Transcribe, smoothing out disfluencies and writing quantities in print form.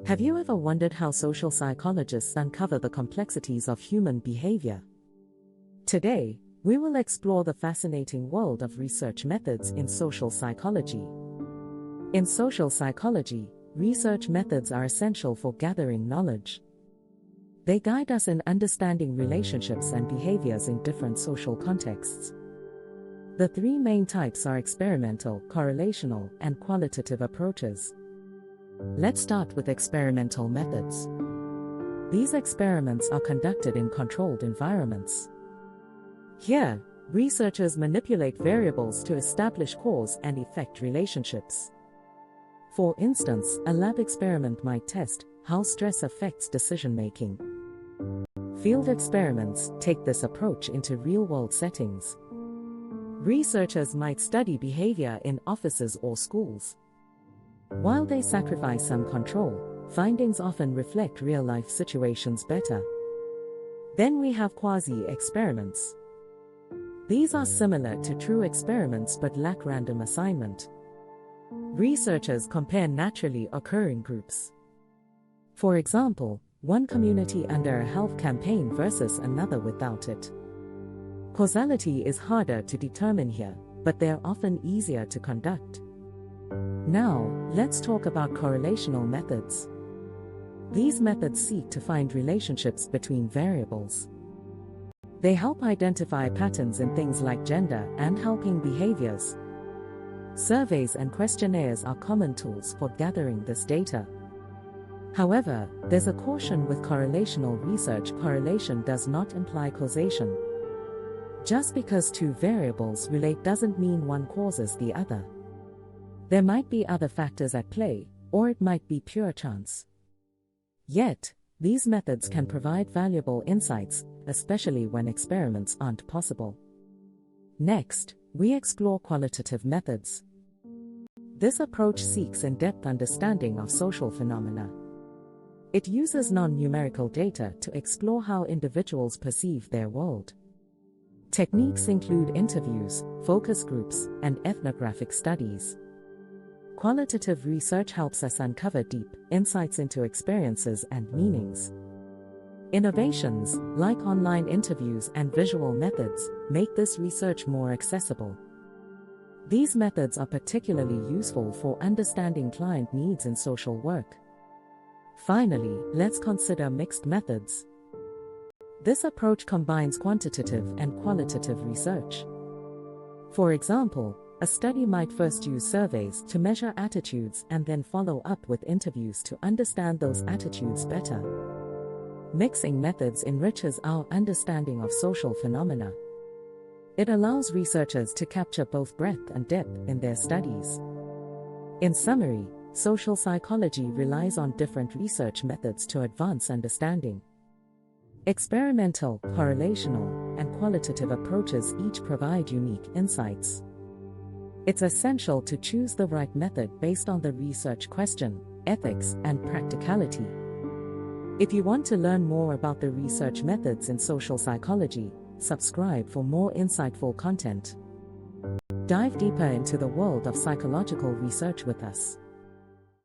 Have you ever wondered how social psychologists uncover the complexities of human behavior? Today, we will explore the fascinating world of research methods in social psychology. In social psychology, research methods are essential for gathering knowledge. They guide us in understanding relationships and behaviors in different social contexts. The three main types are experimental, correlational, and qualitative approaches. Let's start with experimental methods. These experiments are conducted in controlled environments. Here, researchers manipulate variables to establish cause and effect relationships. For instance, a lab experiment might test how stress affects decision-making. Field experiments take this approach into real-world settings. Researchers might study behavior in offices or schools. While they sacrifice some control, findings often reflect real-life situations better. Then we have quasi-experiments. These are similar to true experiments but lack random assignment. Researchers compare naturally occurring groups. For example, one community under a health campaign versus another without it. Causality is harder to determine here, but they're often easier to conduct. Now, let's talk about correlational methods. These methods seek to find relationships between variables. They help identify patterns in things like gender and helping behaviors. Surveys and questionnaires are common tools for gathering this data. However, there's a caution with correlational research: correlation does not imply causation. Just because two variables relate doesn't mean one causes the other. There might be other factors at play, or it might be pure chance. Yet, these methods can provide valuable insights, especially when experiments aren't possible. Next, we explore qualitative methods. This approach seeks in-depth understanding of social phenomena. It uses non-numerical data to explore how individuals perceive their world. Techniques include interviews, focus groups, and ethnographic studies. Qualitative research helps us uncover deep insights into experiences and meanings. Innovations, like online interviews and visual methods, make this research more accessible. These methods are particularly useful for understanding client needs in social work. Finally, let's consider mixed methods. This approach combines quantitative and qualitative research. For example, a study might first use surveys to measure attitudes and then follow up with interviews to understand those attitudes better. Mixing methods enriches our understanding of social phenomena. It allows researchers to capture both breadth and depth in their studies. In summary, social psychology relies on different research methods to advance understanding. Experimental, correlational, and qualitative approaches each provide unique insights. It's essential to choose the right method based on the research question, ethics, and practicality. If you want to learn more about the research methods in social psychology, subscribe for more insightful content. Dive deeper into the world of psychological research with us.